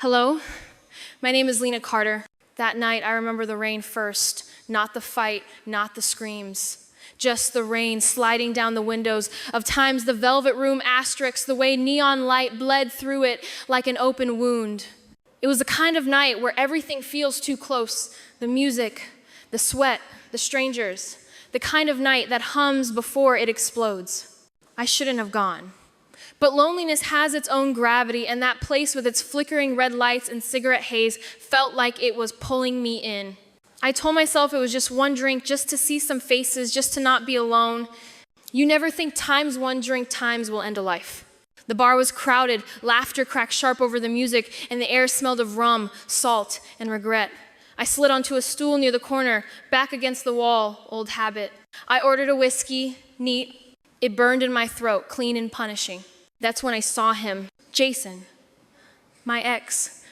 Hello, my name is Lena Carter. That night, I remember the rain first, not the fight, not the screams. Just the rain sliding down the windows, of times the velvet room asterisks, the way neon light bled through it like an open wound. It was the kind of night where everything feels too close, the music, the sweat, the strangers, the kind of night that hums before it explodes. I shouldn't have gone. But loneliness has its own gravity, and that place with its flickering red lights and cigarette haze felt like it was pulling me in. I told myself it was just one drink, just to see some faces, just to not be alone. You never think times one drink times will end a life. The bar was crowded, laughter cracked sharp over the music, and the air smelled of rum, salt, and regret. I slid onto a stool near the corner, back against the wall, old habit. I ordered a whiskey, neat. It burned in my throat, clean and punishing. That's when I saw him, Jason, my ex,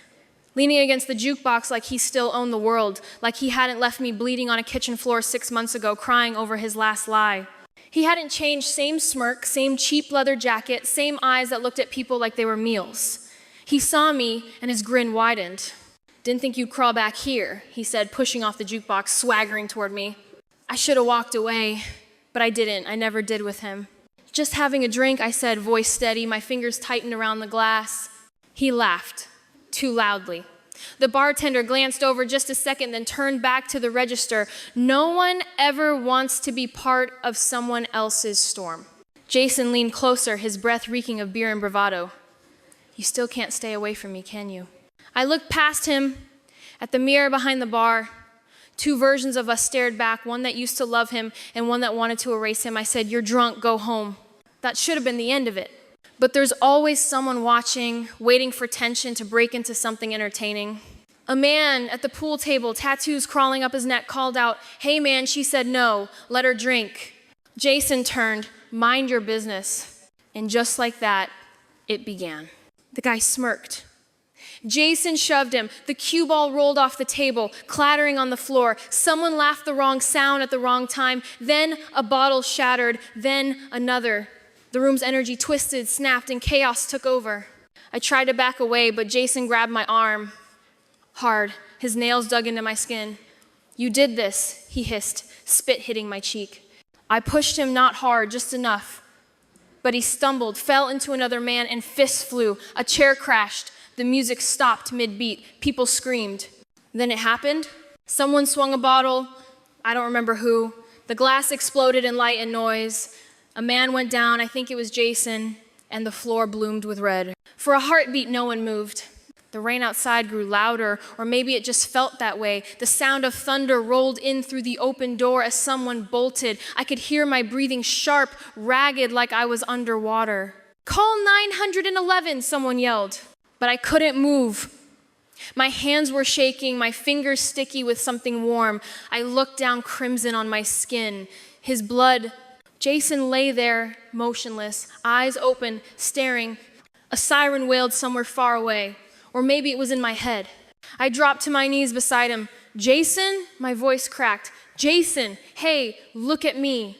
leaning against the jukebox like he still owned the world, like he hadn't left me bleeding on a kitchen floor 6 months ago, crying over his last lie. He hadn't changed, same smirk, same cheap leather jacket, same eyes that looked at people like they were meals. He saw me and his grin widened. "Didn't think you'd crawl back here," he said, pushing off the jukebox, swaggering toward me. I should have walked away, but I didn't. I never did with him. "Just having a drink," I said, voice steady, my fingers tightened around the glass. He laughed, too loudly. The bartender glanced over just a second, then turned back to the register. No one ever wants to be part of someone else's storm. Jason leaned closer, his breath reeking of beer and bravado. "You still can't stay away from me, can you?" I looked past him at the mirror behind the bar. Two versions of us stared back, one that used to love him and one that wanted to erase him. I said, "You're drunk, go home." That should have been the end of it. But there's always someone watching, waiting for tension to break into something entertaining. A man at the pool table, tattoos crawling up his neck, called out, "Hey man," she said no, let her drink. Jason turned, "Mind your business." And just like that, it began. The guy smirked. Jason shoved him. The cue ball rolled off the table, clattering on the floor. Someone laughed the wrong sound at the wrong time. Then a bottle shattered, then another. The room's energy twisted, snapped, and chaos took over. I tried to back away, but Jason grabbed my arm hard, his nails dug into my skin. "You did this," he hissed, spit hitting my cheek. I pushed him not hard, just enough. But he stumbled, fell into another man, and fists flew. A chair crashed. The music stopped mid-beat. People screamed. Then it happened. Someone swung a bottle. I don't remember who. The glass exploded in light and noise. A man went down, I think it was Jason, and the floor bloomed with red. For a heartbeat, no one moved. The rain outside grew louder, or maybe it just felt that way. The sound of thunder rolled in through the open door as someone bolted. I could hear my breathing sharp, ragged, like I was underwater. "Call 911, someone yelled. But I couldn't move. My hands were shaking, my fingers sticky with something warm. I looked down, crimson on my skin. His blood. Jason lay there, motionless, eyes open, staring. A siren wailed somewhere far away, or maybe it was in my head. I dropped to my knees beside him. "Jason?" My voice cracked. "Jason, hey, look at me."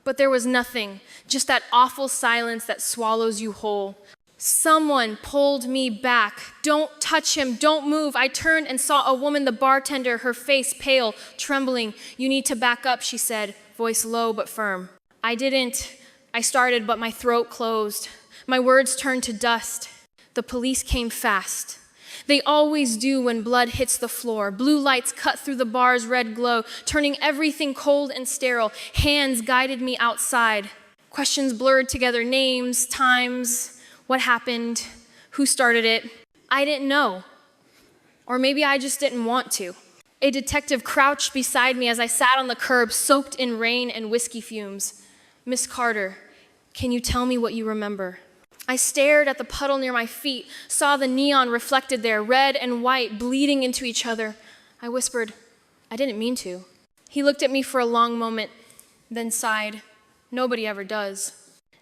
But there was nothing, just that awful silence that swallows you whole. Someone pulled me back. "Don't touch him, don't move." I turned and saw a woman, the bartender, her face pale, trembling. "You need to back up," she said, voice low but firm. I didn't. I started, but my throat closed. My words turned to dust. The police came fast. They always do when blood hits the floor. Blue lights cut through the bar's red glow, turning everything cold and sterile. Hands guided me outside. Questions blurred together, names, times. What happened? Who started it? I didn't know. Or maybe I just didn't want to. A detective crouched beside me as I sat on the curb, soaked in rain and whiskey fumes. "Miss Carter, can you tell me what you remember?" I stared at the puddle near my feet, saw the neon reflected there, red and white, bleeding into each other. I whispered, "I didn't mean to." He looked at me for a long moment, then sighed. Nobody ever does.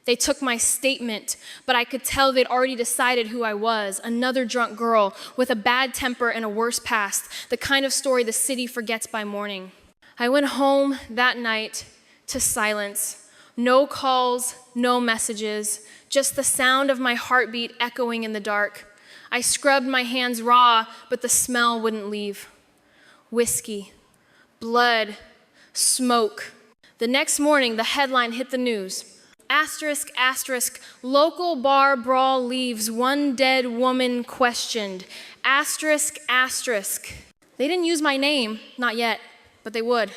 They took my statement, but I could tell they'd already decided who I was, another drunk girl with a bad temper and a worse past, the kind of story the city forgets by morning. I went home that night to silence. No calls, no messages, just the sound of my heartbeat echoing in the dark. I scrubbed my hands raw, but the smell wouldn't leave. Whiskey, blood, smoke. The next morning, the headline hit the news. Asterisk, asterisk, local bar brawl leaves, one dead woman questioned. Asterisk, asterisk. They didn't use my name, not yet, but they would.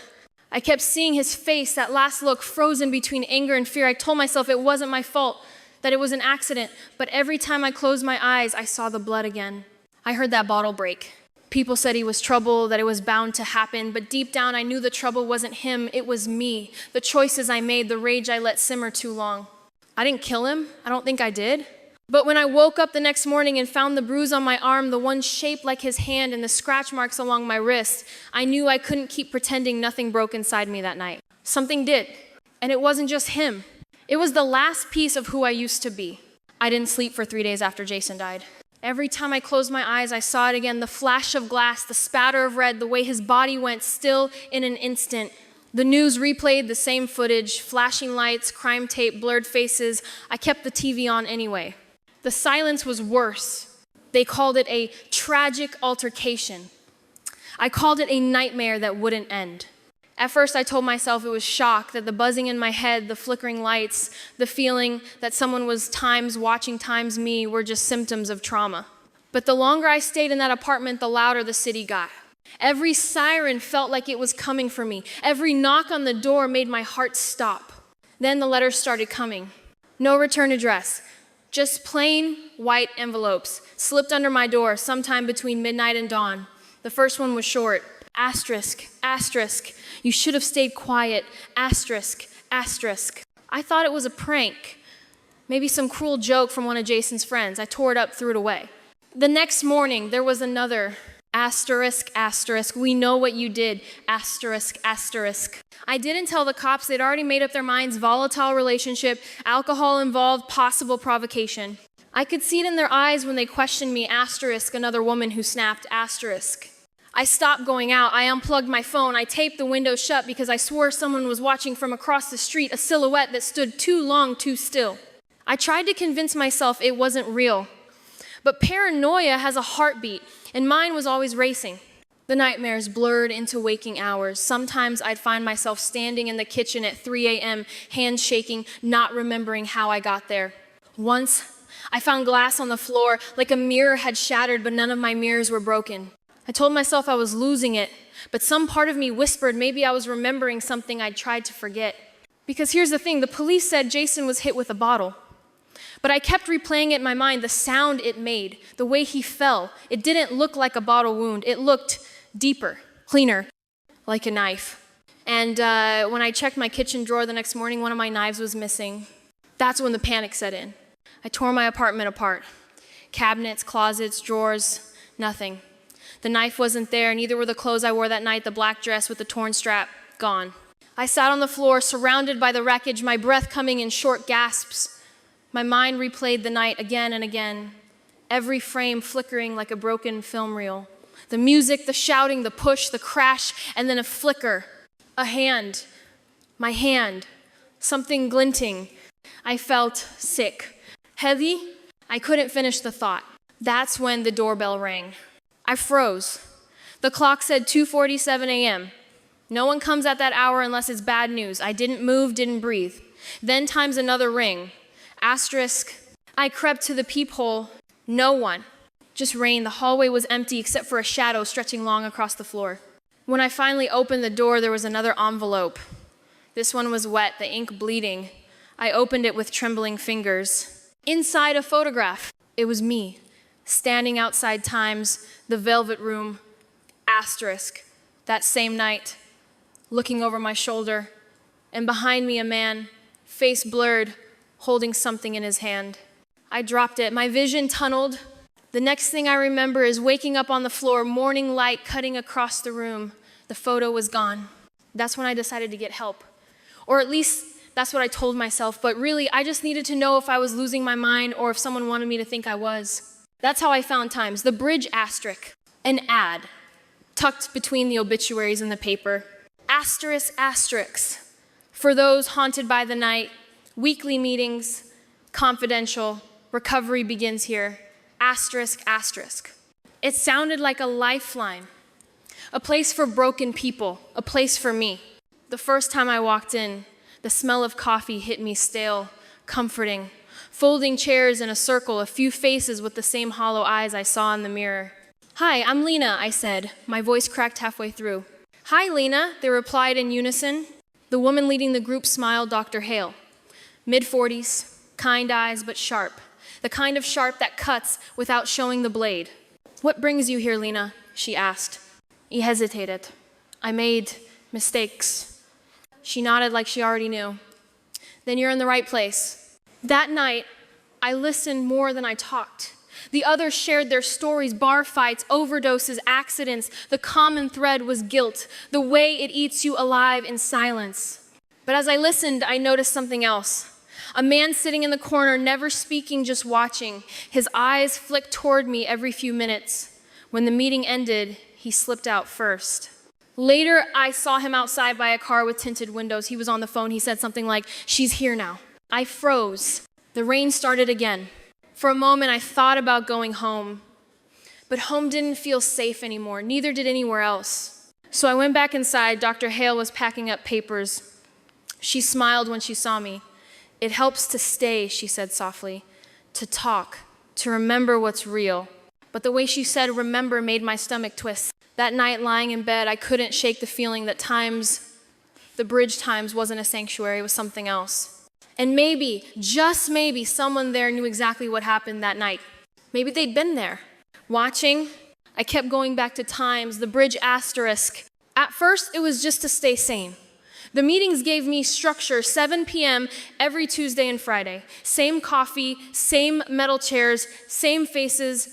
I kept seeing his face, that last look frozen between anger and fear. I told myself it wasn't my fault, that it was an accident, but every time I closed my eyes, I saw the blood again. I heard that bottle break. People said he was trouble, that it was bound to happen, but deep down I knew the trouble wasn't him, it was me. The choices I made, the rage I let simmer too long. I didn't kill him, I don't think I did. But when I woke up the next morning and found the bruise on my arm, the one shaped like his hand and the scratch marks along my wrist, I knew I couldn't keep pretending nothing broke inside me that night. Something did, and it wasn't just him. It was the last piece of who I used to be. I didn't sleep for 3 days after Jason died. Every time I closed my eyes, I saw it again, the flash of glass, the spatter of red, the way his body went still in an instant. The news replayed the same footage, flashing lights, crime tape, blurred faces. I kept the TV on anyway. The silence was worse. They called it a tragic altercation. I called it a nightmare that wouldn't end. At first, I told myself it was shock, that the buzzing in my head, the flickering lights, the feeling that someone was times watching times me were just symptoms of trauma. But the longer I stayed in that apartment, the louder the city got. Every siren felt like it was coming for me. Every knock on the door made my heart stop. Then the letters started coming. No return address. Just plain white envelopes slipped under my door sometime between midnight and dawn. The first one was short. Asterisk, asterisk, you should have stayed quiet, asterisk, asterisk. I thought it was a prank, maybe some cruel joke from one of Jason's friends. I tore it up, threw it away. The next morning, there was another, asterisk, asterisk, we know what you did, asterisk, asterisk. I didn't tell the cops, they'd already made up their minds, volatile relationship, alcohol involved, possible provocation. I could see it in their eyes when they questioned me, asterisk, another woman who snapped, asterisk. I stopped going out. I unplugged my phone. I taped the window shut because I swore someone was watching from across the street, a silhouette that stood too long, too still. I tried to convince myself it wasn't real. But paranoia has a heartbeat, and mine was always racing. The nightmares blurred into waking hours. Sometimes I'd find myself standing in the kitchen at 3 a.m., hands shaking, not remembering how I got there. Once, I found glass on the floor, like a mirror had shattered, but none of my mirrors were broken. I told myself I was losing it, but some part of me whispered maybe I was remembering something I'd tried to forget. Because here's the thing, the police said Jason was hit with a bottle. But I kept replaying it in my mind, the sound it made, the way he fell. It didn't look like a bottle wound. It looked deeper, cleaner, like a knife. And when I checked my kitchen drawer the next morning, one of my knives was missing. That's when the panic set in. I tore my apartment apart. Cabinets, closets, drawers, nothing. The knife wasn't there, neither were the clothes I wore that night, the black dress with the torn strap, gone. I sat on the floor, surrounded by the wreckage, my breath coming in short gasps. My mind replayed the night again and again, every frame flickering like a broken film reel. The music, the shouting, the push, the crash, and then a flicker. A hand, my hand, something glinting. I felt sick. Heavy? I couldn't finish the thought. That's when the doorbell rang. I froze. The clock said 2:47 a.m. No one comes at that hour unless it's bad news. I didn't move, didn't breathe. Then times another ring. Asterisk. I crept to the peephole. No one. Just rain. The hallway was empty except for a shadow stretching long across the floor. When I finally opened the door, there was another envelope. This one was wet, the ink bleeding. I opened it with trembling fingers. Inside a photograph. It was me. Standing outside Times, the Velvet Room, asterisk, that same night, looking over my shoulder, and behind me a man, face blurred, holding something in his hand. I dropped it. My vision tunneled. The next thing I remember is waking up on the floor, morning light cutting across the room. The photo was gone. That's when I decided to get help. Or at least that's what I told myself, but really I just needed to know if I was losing my mind or if someone wanted me to think I was. That's how I found Times, the bridge asterisk, an ad, tucked between the obituaries in the paper. Asterisk, asterisks, for those haunted by the night, weekly meetings, confidential, recovery begins here. asterisk, asterisk. It sounded like a lifeline, a place for broken people, a place for me. The first time I walked in, the smell of coffee hit me stale, comforting. Folding chairs in a circle, a few faces with the same hollow eyes I saw in the mirror. "Hi, I'm Lena," I said, my voice cracked halfway through. "Hi, Lena," they replied in unison. The woman leading the group smiled Dr. Hale. Mid-40s, kind eyes but sharp. The kind of sharp that cuts without showing the blade. "What brings you here, Lena?" she asked. He hesitated. "I made mistakes." She nodded like she already knew. "Then you're in the right place." That night, I listened more than I talked. The others shared their stories, bar fights, overdoses, accidents. The common thread was guilt, the way it eats you alive in silence. But as I listened, I noticed something else. A man sitting in the corner, never speaking, just watching. His eyes flicked toward me every few minutes. When the meeting ended, he slipped out first. Later, I saw him outside by a car with tinted windows. He was on the phone. He said something like, "She's here now." I froze. The rain started again. For a moment, I thought about going home. But home didn't feel safe anymore. Neither did anywhere else. So I went back inside. Dr. Hale was packing up papers. She smiled when she saw me. "It helps to stay," she said softly, "to talk, to remember what's real." But the way she said remember made my stomach twist. That night, lying in bed, I couldn't shake the feeling that the bridge times wasn't a sanctuary, it was something else. And maybe, just maybe, someone there knew exactly what happened that night. Maybe they'd been there. Watching, I kept going back to times, the bridge asterisk. At first, it was just to stay sane. The meetings gave me structure, 7 p.m. every Tuesday and Friday. Same coffee, same metal chairs, same faces.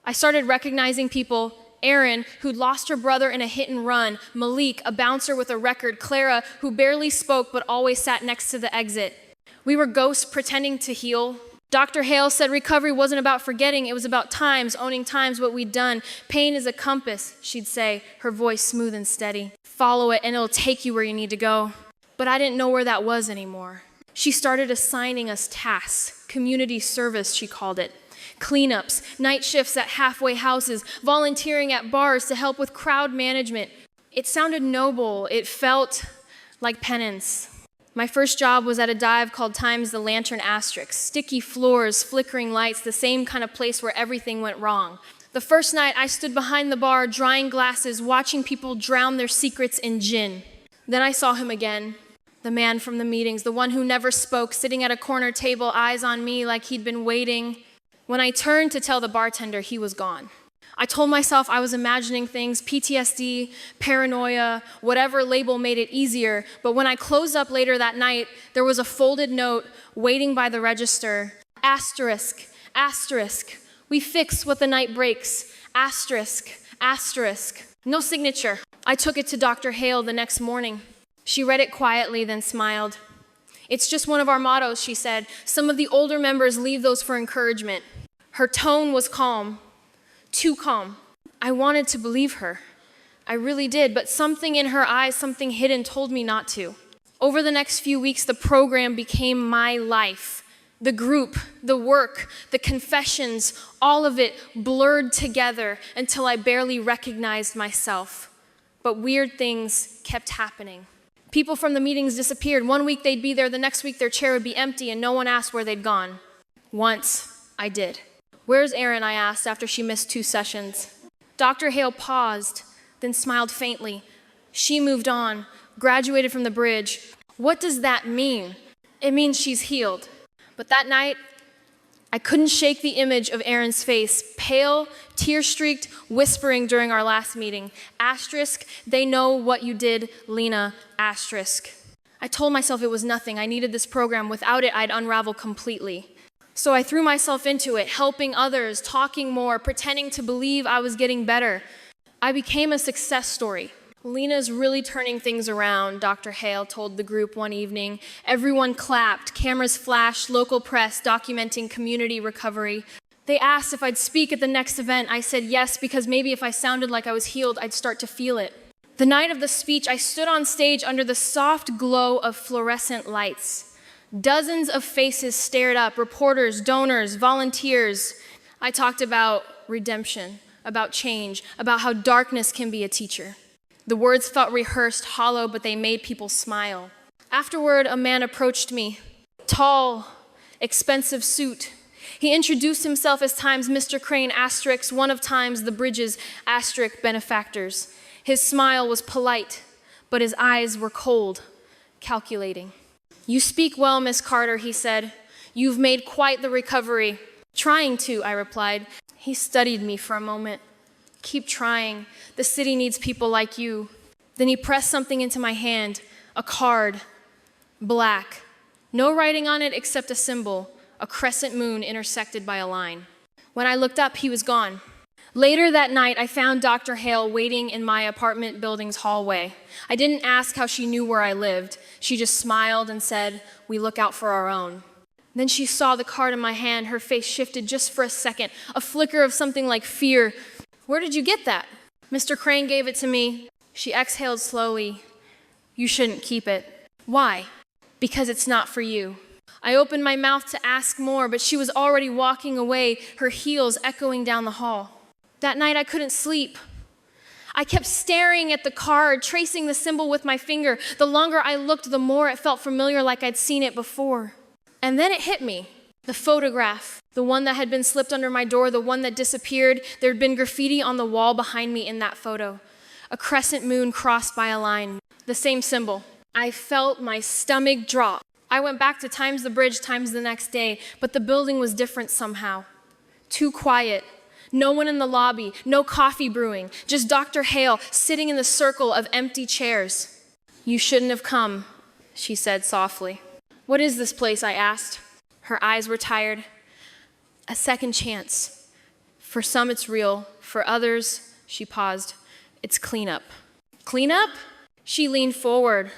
I started recognizing people. Erin, who'd lost her brother in a hit and run. Malik, a bouncer with a record. Clara, who barely spoke but always sat next to the exit. We were ghosts pretending to heal. Dr. Hale said recovery wasn't about forgetting, it was about times, owning times what we'd done. Pain is a compass, she'd say, her voice smooth and steady. Follow it and it'll take you where you need to go. But I didn't know where that was anymore. She started assigning us tasks, community service, she called it. Cleanups, night shifts at halfway houses, volunteering at bars to help with crowd management. It sounded noble, it felt like penance. My first job was at a dive called Times the Lantern Asterisk. Sticky floors, flickering lights, the same kind of place where everything went wrong. The first night, I stood behind the bar, drying glasses, watching people drown their secrets in gin. Then I saw him again, the man from the meetings, the one who never spoke, sitting at a corner table, eyes on me like he'd been waiting. When I turned to tell the bartender, he was gone. I told myself I was imagining things, PTSD, paranoia, whatever label made it easier. But when I closed up later that night, there was a folded note waiting by the register. Asterisk, asterisk. We fix what the night breaks. Asterisk, asterisk. No signature. I took it to Dr. Hale the next morning. She read it quietly, then smiled. "It's just one of our mottos," she said. "Some of the older members leave those for encouragement." Her tone was calm. Too calm. I wanted to believe her. I really did, but something in her eyes, something hidden, told me not to. Over the next few weeks, the program became my life. The group, the work, the confessions, all of it blurred together until I barely recognized myself. But weird things kept happening. People from the meetings disappeared. One week they'd be there, the next week their chair would be empty, and no one asked where they'd gone. Once, I did. "Where's Erin?" I asked after she missed 2 sessions. Dr. Hale paused, then smiled faintly. "She moved on, graduated from the bridge." What does that mean? It means she's healed. But that night, I couldn't shake the image of Erin's face, pale, tear-streaked, whispering during our last meeting. Asterisk, "They know what you did, Lena," asterisk. I told myself it was nothing. I needed this program. Without it, I'd unravel completely. So I threw myself into it, helping others, talking more, pretending to believe I was getting better. I became a success story. "Lena's really turning things around," Dr. Hale told the group one evening. Everyone clapped, cameras flashed, local press documenting community recovery. They asked if I'd speak at the next event. I said yes, because maybe if I sounded like I was healed, I'd start to feel it. The night of the speech, I stood on stage under the soft glow of fluorescent lights. Dozens of faces stared up, reporters, donors, volunteers. I talked about redemption, about change, about how darkness can be a teacher. The words felt rehearsed, hollow, but they made people smile. Afterward, a man approached me, tall, expensive suit. He introduced himself as Times Mr. Crane *, one of Times The Bridge's * benefactors. His smile was polite, but his eyes were cold, calculating. "You speak well, Miss Carter," he said. "You've made quite the recovery." "Trying to," I replied. He studied me for a moment. "Keep trying. The city needs people like you." Then he pressed something into my hand, a card, black. No writing on it except a symbol, a crescent moon intersected by a line. When I looked up, he was gone. Later that night, I found Dr. Hale waiting in my apartment building's hallway. I didn't ask how she knew where I lived. She just smiled and said, "We look out for our own." Then she saw the card in my hand. Her face shifted just for a second, a flicker of something like fear. "Where did you get that?" "Mr. Crane gave it to me." She exhaled slowly. "You shouldn't keep it." "Why?" "Because it's not for you." I opened my mouth to ask more, but she was already walking away, her heels echoing down the hall. That night I couldn't sleep. I kept staring at the card, tracing the symbol with my finger. The longer I looked, the more it felt familiar, like I'd seen it before. And then it hit me. The photograph, the one that had been slipped under my door, the one that disappeared. There'd been graffiti on the wall behind me in that photo. A crescent moon crossed by a line. The same symbol. I felt my stomach drop. I went back to Times the Bridge the next day, but the building was different somehow. Too quiet. No one in the lobby, no coffee brewing, just Dr. Hale sitting in the circle of empty chairs. "You shouldn't have come," she said softly. "What is this place?" I asked. Her eyes were tired. "A second chance. For some it's real, for others," she paused, "it's cleanup." "Cleanup?" She leaned forward.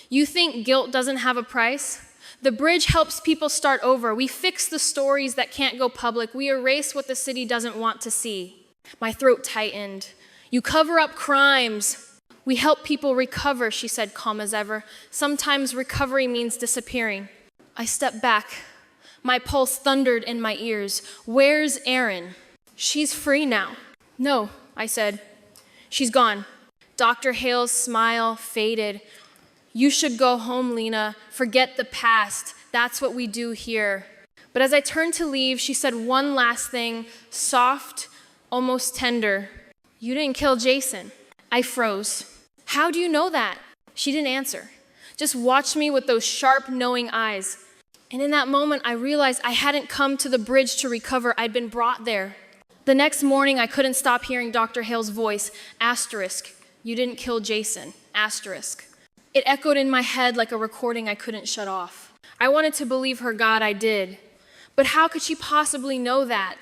"You think guilt doesn't have a price? The Bridge helps people start over. We fix the stories that can't go public. We erase what the city doesn't want to see." My throat tightened. "You cover up crimes." "We help people recover," she said, calm as ever. "Sometimes recovery means disappearing." I stepped back. My pulse thundered in my ears. "Where's Erin?" "She's free now." "No," I said. "She's gone." Dr. Hale's smile faded. "You should go home, Lena. Forget the past. That's what we do here." But as I turned to leave, she said one last thing, soft, almost tender. "You didn't kill Jason." I froze. "How do you know that?" She didn't answer. Just watched me with those sharp, knowing eyes. And in that moment, I realized I hadn't come to the Bridge to recover. I'd been brought there. The next morning, I couldn't stop hearing Dr. Hale's voice, *, "You didn't kill Jason, *. It echoed in my head like a recording I couldn't shut off. I wanted to believe her God, I did. But how could she possibly know that?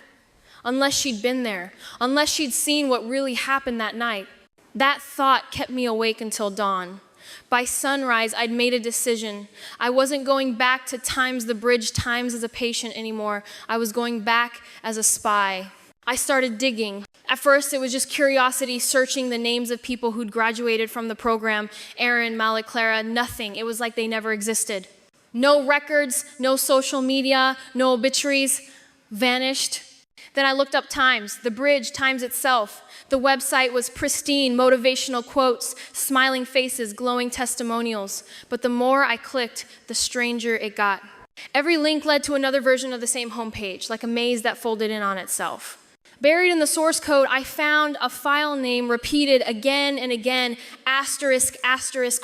Unless she'd been there, unless she'd seen what really happened that night. That thought kept me awake until dawn. By sunrise, I'd made a decision. I wasn't going back to Times the Bridge, Times as a patient anymore. I was going back as a spy. I started digging. At first, it was just curiosity, searching the names of people who'd graduated from the program. Erin, Malik, Clara, nothing. It was like they never existed. No records, no social media, no obituaries. Vanished. Then I looked up Times, the Bridge, Times itself. The website was pristine, motivational quotes, smiling faces, glowing testimonials. But the more I clicked, the stranger it got. Every link led to another version of the same homepage, like a maze that folded in on itself. Buried in the source code, I found a file name repeated again and again, *,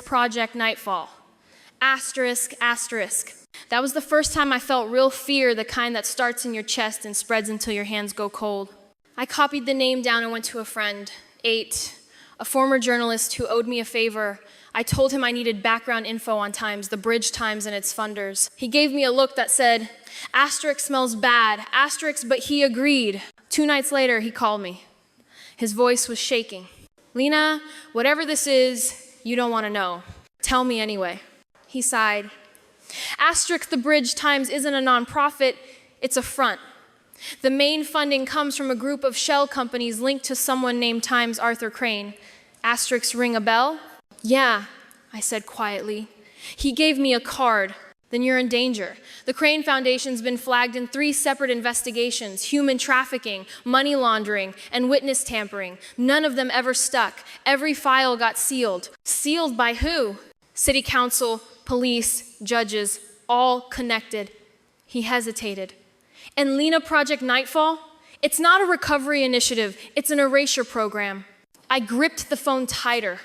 Project Nightfall. *. That was the first time I felt real fear, the kind that starts in your chest and spreads until your hands go cold. I copied the name down and went to a friend, 8, a former journalist who owed me a favor. I told him I needed background info on Times, the Bridge Times and its funders. He gave me a look that said, * smells bad, *, but he agreed. 2 nights later, he called me. His voice was shaking. "Lena, whatever this is, you don't want to know. Tell me anyway." He sighed. * the Bridge Times isn't a nonprofit, it's a front. The main funding comes from a group of shell companies linked to someone named Times Arthur Crane. * ring a bell? "Yeah," I said quietly. He gave me a card. then you're in danger. The Crane Foundation's been flagged in 3 separate investigations: human trafficking, money laundering, and witness tampering. None of them ever stuck. Every file got sealed. Sealed by who? City council, police, judges, all connected. He hesitated. And Lena Project Nightfall? It's not a recovery initiative, it's an erasure program. I gripped the phone tighter.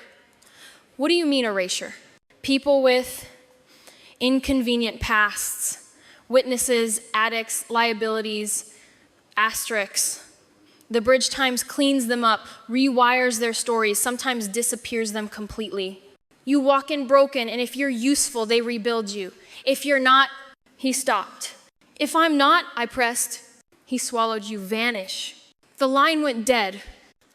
What do you mean erasure? People with inconvenient pasts, witnesses, addicts, liabilities, asterisks. The Bridge Times cleans them up, rewires their stories, sometimes disappears them completely. You walk in broken, and if you're useful, they rebuild you. If you're not, he stopped. If I'm not, I pressed. He swallowed. You vanish. The line went dead.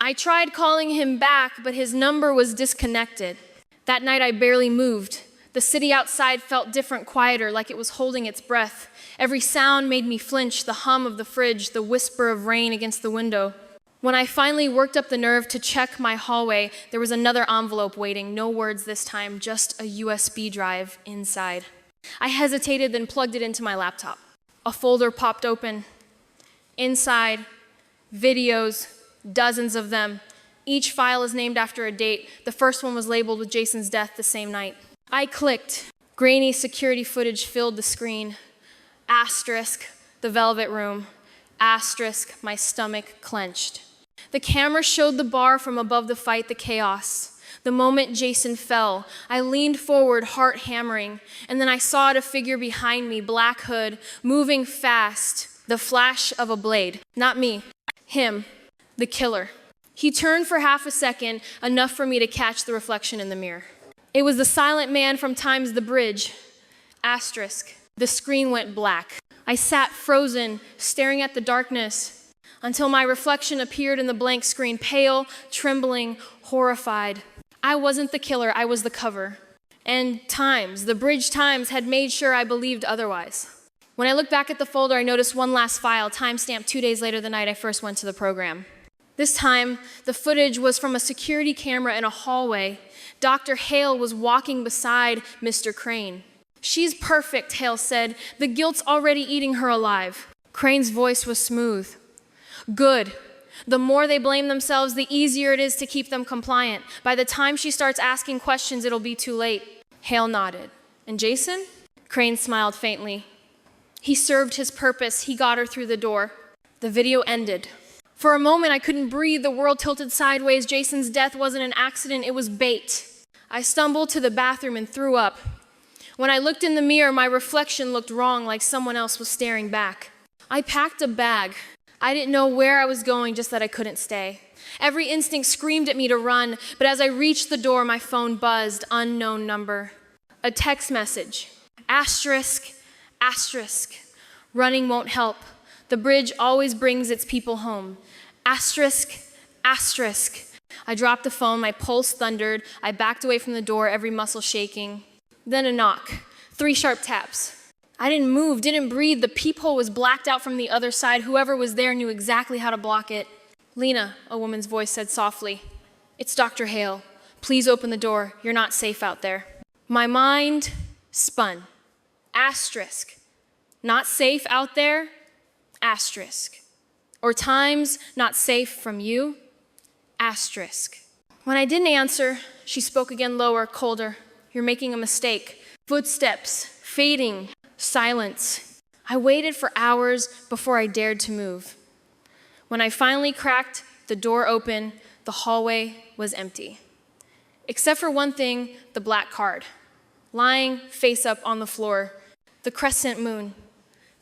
I tried calling him back, but his number was disconnected. That night I barely moved. The city outside felt different, quieter, like it was holding its breath. Every sound made me flinch, the hum of the fridge, the whisper of rain against the window. When I finally worked up the nerve to check my hallway, there was another envelope waiting. No words this time, just a USB drive inside. I hesitated, then plugged it into my laptop. A folder popped open. Inside, videos, dozens of them. Each file is named after a date. The first one was labeled with Jason's death the same night. I clicked. Grainy security footage filled the screen. Asterisk, the velvet room. Asterisk, my stomach clenched. The camera showed the bar from above the fight, the chaos. The moment Jason fell, I leaned forward, heart hammering, and then I saw a figure behind me, black hood, moving fast, the flash of a blade. Not me, him, the killer. He turned for half a second, enough for me to catch the reflection in the mirror. It was the silent man from Times the Bridge. Asterisk. The screen went black. I sat frozen, staring at the darkness, until my reflection appeared in the blank screen, pale, trembling, horrified. I wasn't the killer, I was the cover. And Times, the Bridge Times, had made sure I believed otherwise. When I looked back at the folder, I noticed one last file, timestamped 2 days later, the night I first went to the program. This time, the footage was from a security camera in a hallway. Dr. Hale was walking beside Mr. Crane. "She's perfect," Hale said. "The guilt's already eating her alive." Crane's voice was smooth. "Good. The more they blame themselves, the easier it is to keep them compliant. By the time she starts asking questions, it'll be too late." Hale nodded. "And Jason?" Crane smiled faintly. "He served his purpose. He got her through the door." The video ended. For a moment, I couldn't breathe. The world tilted sideways. Jason's death wasn't an accident, it was bait. I stumbled to the bathroom and threw up. When I looked in the mirror, my reflection looked wrong, like someone else was staring back. I packed a bag. I didn't know where I was going, just that I couldn't stay. Every instinct screamed at me to run, but as I reached the door, my phone buzzed, unknown number. A text message. Asterisk, asterisk. Running won't help. The bridge always brings its people home. Asterisk, asterisk. I dropped the phone, my pulse thundered. I backed away from the door, every muscle shaking. Then a knock. 3 sharp taps. I didn't move, didn't breathe. The peephole was blacked out from the other side. Whoever was there knew exactly how to block it. "Lena," a woman's voice said softly. "It's Dr. Hale. Please open the door. You're not safe out there." My mind spun. Asterisk. Not safe out there? Asterisk. Or Times not safe from you? Asterisk. When I didn't answer, she spoke again lower, colder. "You're making a mistake." Footsteps, fading, silence. I waited for hours before I dared to move. When I finally cracked the door open, the hallway was empty. Except for one thing, the black card. Lying face up on the floor, the crescent moon,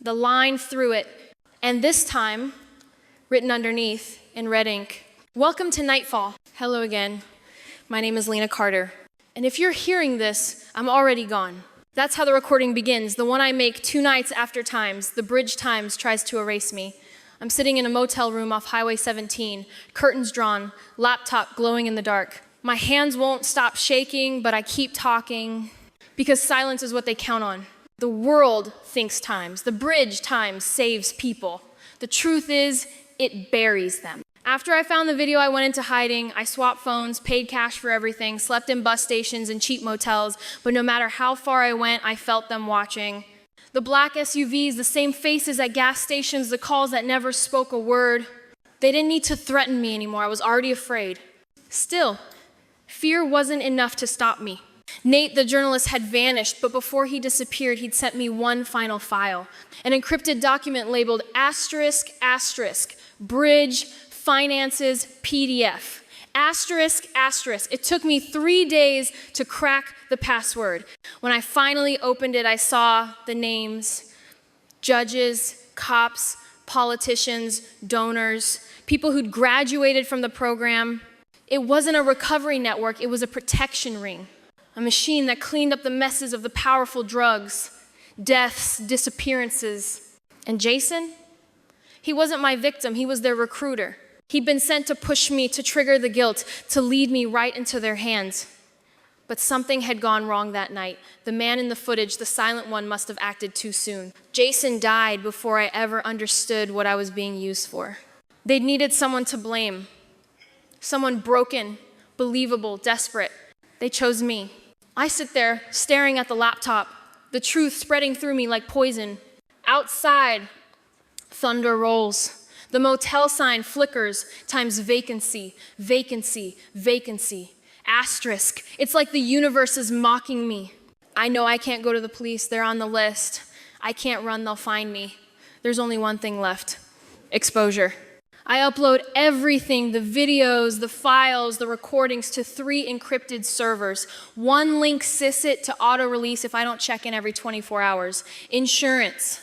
the line through it, and this time, written underneath in red ink, "Welcome to Nightfall." Hello again. My name is Lena Carter. And if you're hearing this, I'm already gone. That's how the recording begins, the one I make 2 nights after Times. The Bridge Times tries to erase me. I'm sitting in a motel room off Highway 17, curtains drawn, laptop glowing in the dark. My hands won't stop shaking, but I keep talking because silence is what they count on. The world thinks Times. The Bridge Times saves people. The truth is, it buries them. After I found the video, I went into hiding. I swapped phones, paid cash for everything, slept in bus stations and cheap motels, but no matter how far I went, I felt them watching. The black SUVs, the same faces at gas stations, the calls that never spoke a word. They didn't need to threaten me anymore. I was already afraid. Still, fear wasn't enough to stop me. Nate, the journalist, had vanished, but before he disappeared, he'd sent me one final file, an encrypted document labeled asterisk, asterisk, bridge, finances, PDF. Asterisk, asterisk. It took me 3 days to crack the password. When I finally opened it, I saw the names: judges, cops, politicians, donors, people who'd graduated from the program. It wasn't a recovery network, it was a protection ring. A machine that cleaned up the messes of the powerful drugs, deaths, disappearances. And Jason? He wasn't my victim, he was their recruiter. He'd been sent to push me, to trigger the guilt, to lead me right into their hands. But something had gone wrong that night. The man in the footage, the silent one, must have acted too soon. Jason died before I ever understood what I was being used for. They needed someone to blame. Someone broken, believable, desperate. They chose me. I sit there staring at the laptop, the truth spreading through me like poison. Outside, thunder rolls. The motel sign flickers times vacancy, vacancy, vacancy. Asterisk. It's like the universe is mocking me. I know I can't go to the police. They're on the list. I can't run. They'll find me. There's only one thing left: exposure. I upload everything, the videos, the files, the recordings, to 3 encrypted servers. One link sys it to auto-release if I don't check in every 24 hours. Insurance.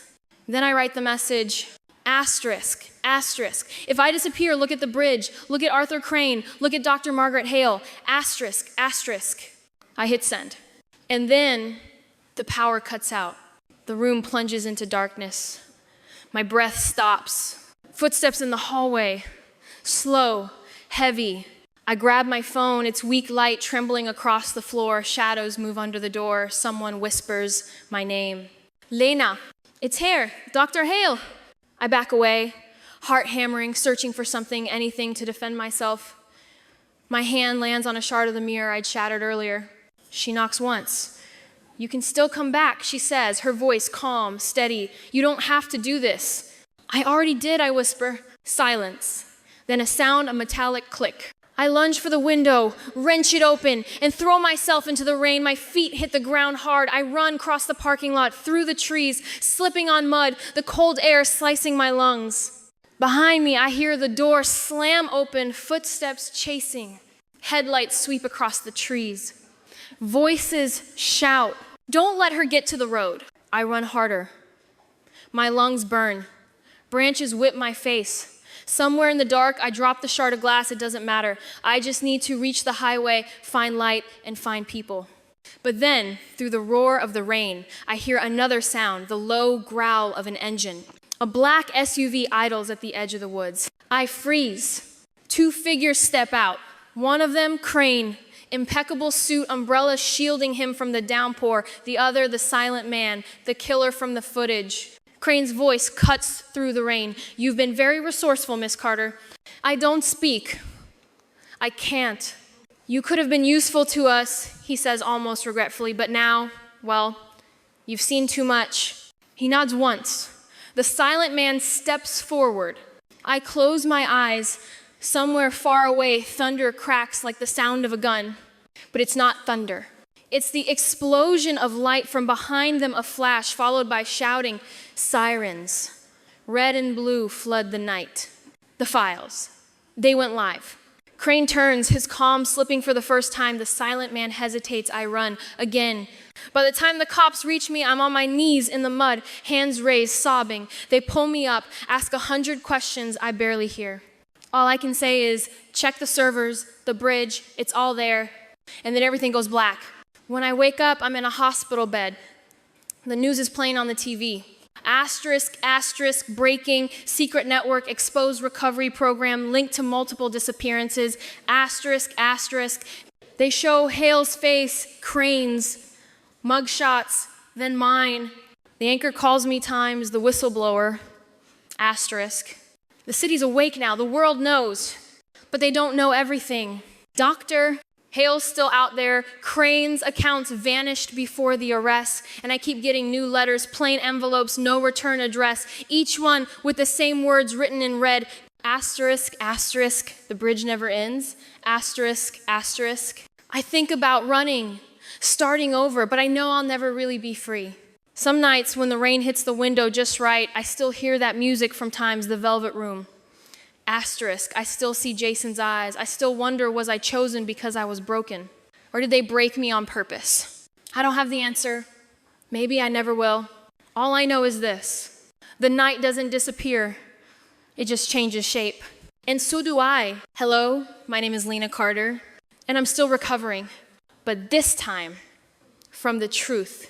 Then I write the message: asterisk, asterisk. If I disappear, look at the bridge. Look at Arthur Crane. Look at Dr. Margaret Hale. Asterisk, asterisk. I hit send. And then the power cuts out. The room plunges into darkness. My breath stops. Footsteps in the hallway, slow, heavy. I grab my phone, its weak light trembling across the floor. Shadows move under the door. Someone whispers my name. Lena, it's here, Dr. Hale. I back away, heart hammering, searching for something, anything to defend myself. My hand lands on a shard of the mirror I'd shattered earlier. She knocks once. You can still come back, she says, her voice calm, steady. You don't have to do this. I already did, I whisper. Silence. Then a sound, a metallic click. I lunge for the window, wrench it open, and throw myself into the rain. My feet hit the ground hard. I run across the parking lot, through the trees, slipping on mud, the cold air slicing my lungs. Behind me, I hear the door slam open, footsteps chasing. Headlights sweep across the trees. Voices shout, "Don't let her get to the road." I run harder. My lungs burn. Branches whip my face. Somewhere in the dark, I drop the shard of glass. It doesn't matter. I just need to reach the highway, find light, and find people. But then, through the roar of the rain, I hear another sound, the low growl of an engine. A black SUV idles at the edge of the woods. I freeze. 2 figures step out. One of them, Crane, impeccable suit, umbrella shielding him from the downpour. The other, the silent man, the killer from the footage. Crane's voice cuts through the rain. You've been very resourceful, Miss Carter. I don't speak. I can't. You could have been useful to us, he says almost regretfully, but now, well, you've seen too much. He nods once. The silent man steps forward. I close my eyes. Somewhere far away, thunder cracks like the sound of a gun, but it's not thunder. It's the explosion of light from behind them, a flash, followed by shouting. Sirens. Red and blue flood the night. The files. They went live. Crane turns, his calm slipping for the first time. The silent man hesitates. I run again. By the time the cops reach me, I'm on my knees in the mud, hands raised, sobbing. They pull me up, ask 100 questions I barely hear. All I can say is, check the servers, the bridge, it's all there. And then everything goes black. When I wake up, I'm in a hospital bed. The news is playing on the TV. Asterisk, asterisk, breaking, secret network, exposed recovery program linked to multiple disappearances. Asterisk, asterisk. They show Hale's face, Crane's, mugshots, then mine. The anchor calls me Times, the whistleblower. Asterisk. The city's awake now, the world knows, but they don't know everything. Doctor, Hale's still out there. Crane's accounts vanished before the arrest, and I keep getting new letters, plain envelopes, no return address, each one with the same words written in red. Asterisk, asterisk, the bridge never ends. Asterisk, asterisk. I think about running, starting over, but I know I'll never really be free. Some nights when the rain hits the window just right, I still hear that music from Time's The Velvet Room. Asterisk, I still see Jason's eyes. I still wonder, was I chosen because I was broken? Or did they break me on purpose? I don't have the answer. Maybe I never will. All I know is this. The night doesn't disappear. It just changes shape. And so do I. Hello, my name is Lena Carter, and I'm still recovering. But this time, from the truth.